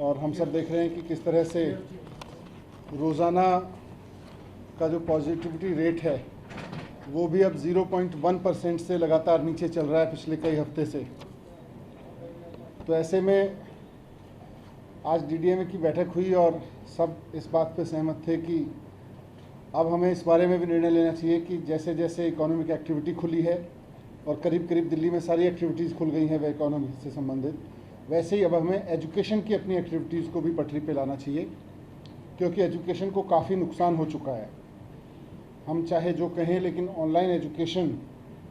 और हम सब देख रहे हैं कि किस तरह से रोज़ाना का जो पॉजिटिविटी रेट है वो भी अब 0.1% से लगातार नीचे चल रहा है पिछले कई हफ्ते से। तो ऐसे में आज डीडीएमए की बैठक हुई और सब इस बात पर सहमत थे कि अब हमें इस बारे में भी निर्णय लेना चाहिए कि जैसे जैसे इकोनॉमिक एक्टिविटी खुली है और करीब करीब दिल्ली में सारी एक्टिविटीज़ खुल गई हैं वे इकोनॉमी से संबंधित, वैसे ही अब हमें एजुकेशन की अपनी एक्टिविटीज़ को भी पटरी पे लाना चाहिए, क्योंकि एजुकेशन को काफ़ी नुकसान हो चुका है। हम चाहे जो कहें, लेकिन ऑनलाइन एजुकेशन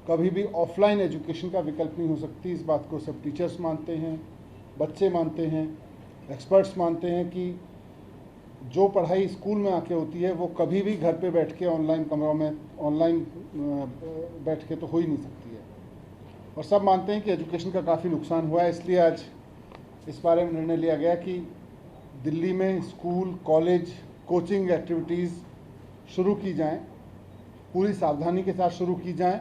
कभी भी ऑफलाइन एजुकेशन का विकल्प नहीं हो सकती। इस बात को सब टीचर्स मानते हैं, बच्चे मानते हैं, एक्सपर्ट्स मानते हैं कि जो पढ़ाई स्कूल में आके होती है वो कभी भी घर पे बैठ के ऑनलाइन कमरों में ऑनलाइन बैठ के तो हो ही नहीं सकती है। और सब मानते हैं कि एजुकेशन का काफ़ी नुकसान हुआ है। इसलिए आज इस बारे में निर्णय लिया गया कि दिल्ली में स्कूल, कॉलेज, कोचिंग एक्टिविटीज़ शुरू की जाएं, पूरी सावधानी के साथ शुरू की जाएं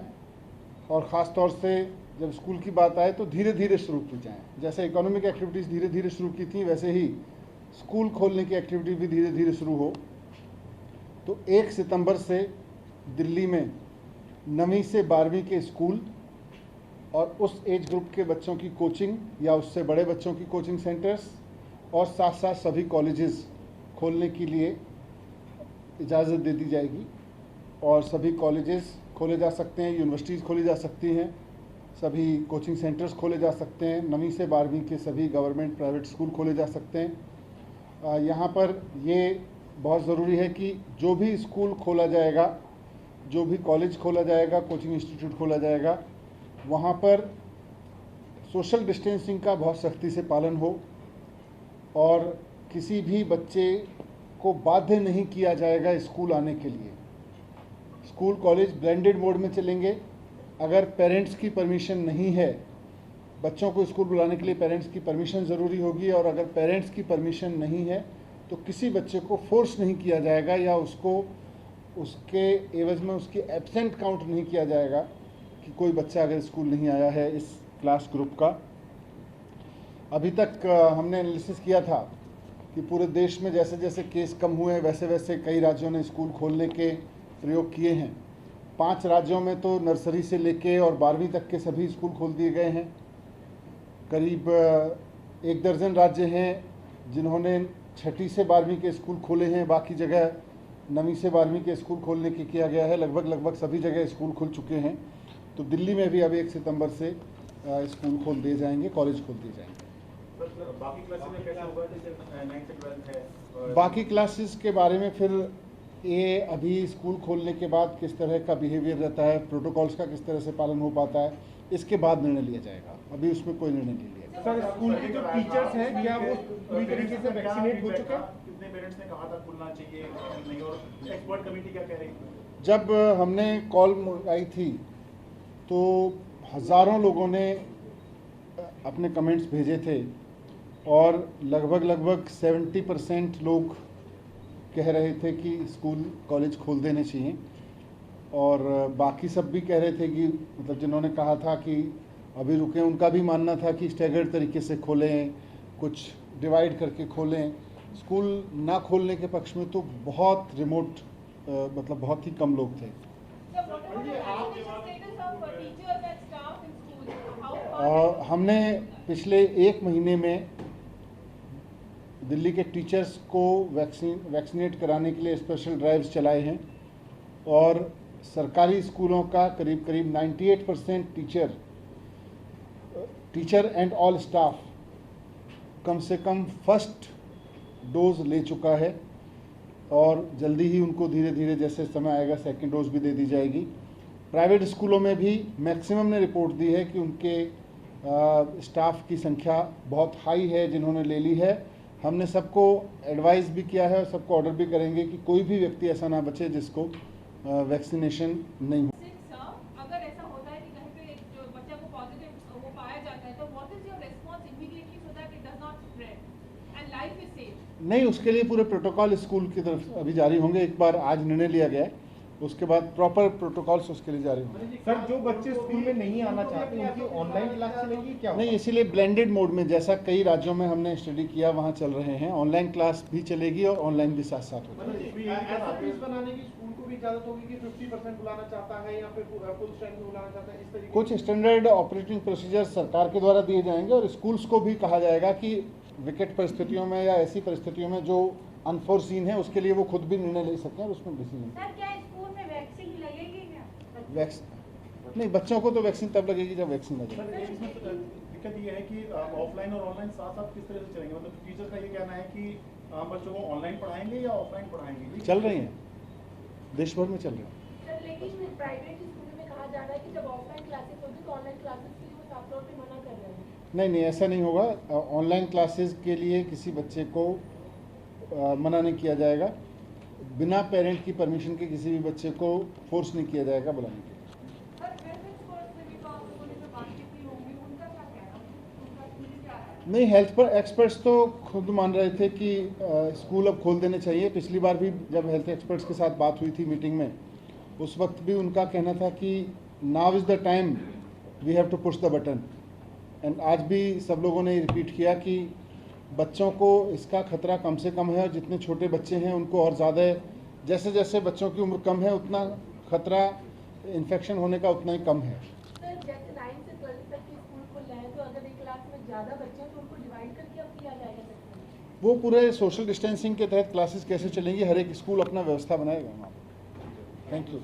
और ख़ास तौर से जब स्कूल की बात आए तो धीरे धीरे शुरू की जाएं। जैसे इकोनॉमिक एक्टिविटीज़ धीरे धीरे शुरू की थी, वैसे ही स्कूल खोलने की एक्टिविटी भी धीरे धीरे शुरू हो। तो 1 सितंबर से दिल्ली में 9वीं से 12वीं के स्कूल और उस एज ग्रुप के बच्चों की कोचिंग या उससे बड़े बच्चों की कोचिंग सेंटर्स और साथ साथ सभी कॉलेजेस खोलने के लिए इजाज़त दे दी जाएगी और सभी कॉलेजेस खोले जा सकते हैं, यूनिवर्सिटीज़ खोली जा सकती हैं, सभी कोचिंग सेंटर्स खोले जा सकते हैं, 9वीं से 12वीं के सभी गवर्नमेंट प्राइवेट स्कूल खोले जा सकते हैं। यहाँ पर ये बहुत ज़रूरी है कि जो भी स्कूल खोला जाएगा, जो भी कॉलेज खोला जाएगा, कोचिंग इंस्टीट्यूट खोला जाएगा, वहाँ पर सोशल डिस्टेंसिंग का बहुत सख्ती से पालन हो और किसी भी बच्चे को बाध्य नहीं किया जाएगा स्कूल आने के लिए। स्कूल कॉलेज ब्लेंडेड मोड में चलेंगे। अगर पेरेंट्स की परमिशन नहीं है, बच्चों को स्कूल बुलाने के लिए पेरेंट्स की परमिशन ज़रूरी होगी, और अगर पेरेंट्स की परमिशन नहीं है तो किसी बच्चे को फोर्स नहीं किया जाएगा या उसको उसके एवज में उसकी एब्सेंट काउंट नहीं किया जाएगा कि कोई बच्चा अगर स्कूल नहीं आया है इस क्लास ग्रुप का। अभी तक हमने एनालिसिस किया था कि पूरे देश में जैसे जैसे केस कम हुए वैसे वैसे कई राज्यों ने स्कूल खोलने के प्रयोग किए हैं। 5 राज्यों में तो नर्सरी से लेके और 12वीं तक के सभी स्कूल खोल दिए गए हैं। करीब 1 दर्जन राज्य हैं जिन्होंने 6ठी से 12वीं के स्कूल खोले हैं, बाकी जगह 9वीं से 12वीं के स्कूल खोलने की किया गया है। लगभग सभी जगह स्कूल खुल चुके हैं। तो दिल्ली में भी अब 1 सितंबर से स्कूल खोल दिए जाएंगे, कॉलेज खोल दिए जाएंगे। बाकी क्लासेस में कैसे होगा, जैसे 9 से 12 है? बाकी क्लासेस के बारे में फिर ये अभी स्कूल खोलने के बाद किस तरह का बिहेवियर रहता है, प्रोटोकॉल्स का किस तरह से पालन हो पाता है, इसके बाद निर्णय लिया जाएगा। अभी उसमें कोई निर्णय नहीं लिया। सर, स्कूल के जो टीचर्स हैं भैया वो पूरी तरीके से वैक्सीनेट हो चुके हैं? कितने पेरेंट्स ने कहा था खुलना चाहिए नहीं, और एक्सपर्ट कमेटी क्या कह रही है? जब हमने कॉल आई थी तो हज़ारों लोगों ने अपने कमेंट्स भेजे थे और लगभग 70% लोग कह रहे थे कि स्कूल कॉलेज खोल देने चाहिए, और बाकी सब भी कह रहे थे कि मतलब जिन्होंने कहा था कि अभी रुकें, उनका भी मानना था कि स्टैगर्ड तरीके से खोलें, कुछ डिवाइड करके खोलें। स्कूल ना खोलने के पक्ष में तो बहुत रिमोट मतलब बहुत ही कम लोग थे। हमने पिछले 1 महीने में दिल्ली के टीचर्स को वैक्सीनेट कराने के लिए स्पेशल ड्राइव्स चलाए हैं और सरकारी स्कूलों का करीब 98% टीचर एंड ऑल स्टाफ कम से कम फर्स्ट डोज ले चुका है और जल्दी ही उनको धीरे धीरे जैसे समय आएगा सेकेंड डोज भी दे दी जाएगी। प्राइवेट स्कूलों में भी मैक्सिमम ने रिपोर्ट दी है कि उनके स्टाफ की संख्या बहुत हाई है जिन्होंने ले ली है। हमने सबको एडवाइस भी किया है और सबको ऑर्डर भी करेंगे कि कोई भी व्यक्ति ऐसा ना बचे जिसको वैक्सीनेशन नहीं हो। अगर ऐसा होता है कि कहीं पे जो बच्चा को पॉजिटिव वो पाया जाता है, तो what is your response immediately so that it does not spread and life is safe? नहीं, उसके लिए पूरे प्रोटोकॉल स्कूल की तरफ अभी जारी होंगे। एक बार आज निर्णय लिया गया है उसके बाद प्रॉपर प्रोटोकॉल्स उसके लिए जारी होंगे। सर जो बच्चे स्कूल में नहीं आना चाहते उनकी ऑनलाइन क्लास चलेगी क्या? नहीं, इसीलिए ब्लेंडेड मोड में, जैसा कई राज्यों में हमने स्टडी किया वहाँ चल रहे हैं, ऑनलाइन क्लास भी चलेगी और ऑनलाइन भी साथ साथ होगी। ऐसा फीस बनाने की स्कूल को भी इजाजत होगी कि 50% बुलाना चाहता है या फिर फुल स्ट्रेंथ में बुलाना चाहता है, इस तरीके कुछ स्टैंडर्ड ऑपरेटिंग प्रोसीजर सरकार के द्वारा दिए जाएंगे और स्कूल्स को भी कहा जाएगा कि विकट परिस्थितियों में या ऐसी परिस्थितियों में जो अनफोर्सीन है उसके लिए वो खुद भी निर्णय ले सकते हैं और उसमें डिसीजन। सर क्या स्कूल में वैक्सीन लगेगी क्या? नहीं, बच्चों को तो वैक्सीन तब लगेगी जब वैक्सीन लगेगी। सर इसमें दिक्कत ये है कि ऑफलाइन और ऑनलाइन साथ साथ किस तरह से चलेंगे, मतलब टीचर का ये कहना है कि हम बच्चों को ऑनलाइन पढ़ाएंगे या ऑफलाइन पढ़ाएंगे? चल रही हैं, देश भर में चल रही हैं। सर लेकिन प्राइवेट स्कूल में कहा जा रहा है कि जब ऑफलाइन क्लासेस होगी तो ऑनलाइन क्लासेस के लिए वो साफ तौर पे मना कर रहे हैं। नहीं, ऐसा नहीं होगा। ऑनलाइन क्लासेस के लिए किसी बच्चे को मना नहीं किया जाएगा। बिना पेरेंट की परमिशन के किसी भी बच्चे को फोर्स नहीं किया जाएगा बुलाने के लिए। नहीं, हेल्थ पर एक्सपर्ट्स तो खुद मान रहे थे कि स्कूल अब खोल देने चाहिए। पिछली बार भी जब हेल्थ एक्सपर्ट्स के साथ बात हुई थी मीटिंग में, उस वक्त भी उनका कहना था कि now is the time we have to push the button. And आज भी सब लोगों ने रिपीट किया कि बच्चों को इसका खतरा कम से कम है और जितने छोटे बच्चे हैं उनको और ज़्यादा है। जैसे जैसे बच्चों की उम्र कम है उतना खतरा इन्फेक्शन होने का उतना ही कम है। सर जैसे 9 से 12 तक के स्कूल खुल रहे हैं तो अगर एक क्लास में ज़्यादा बच्चे हैं तो उनको डिवाइड करके अब किया जाएगा? वो पूरे सोशल डिस्टेंसिंग के तहत क्लासेस कैसे चलेंगी, हर एक स्कूल अपना व्यवस्था बनाएगा वहाँ। Thank you.